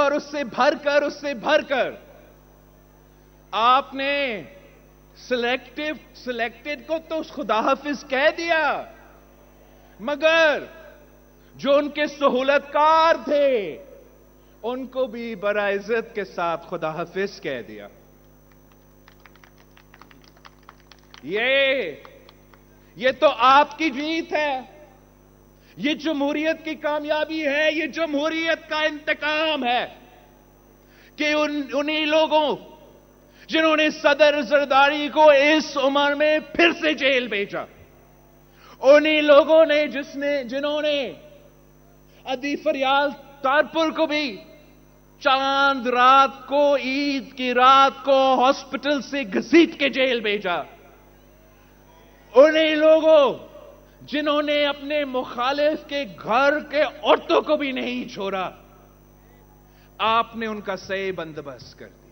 और उससे भरकर आपने सिलेक्टेड को तो खुदा हाफिज कह दिया, मगर जो उनके सहूलतकार थे उनको भी बड़ा इज्जत के साथ खुदा हाफिज कह दिया। ये तो आपकी जीत है, ये जमहूरियत की कामयाबी है, ये जमहूरियत का इंतकाम है कि उन्हीं लोगों जिन्होंने सदर जरदारी को इस उम्र में फिर से जेल भेजा, उन्हीं लोगों ने जिन्होंने अदी फरियाल तारपुर को भी चांद रात को, ईद की रात को हॉस्पिटल से घसीट के जेल भेजा, उन्हीं लोगों जिन्होंने अपने मुखालिफ के घर के औरतों को भी नहीं छोड़ा, आपने उनका सही बंदोबस्त कर दिया।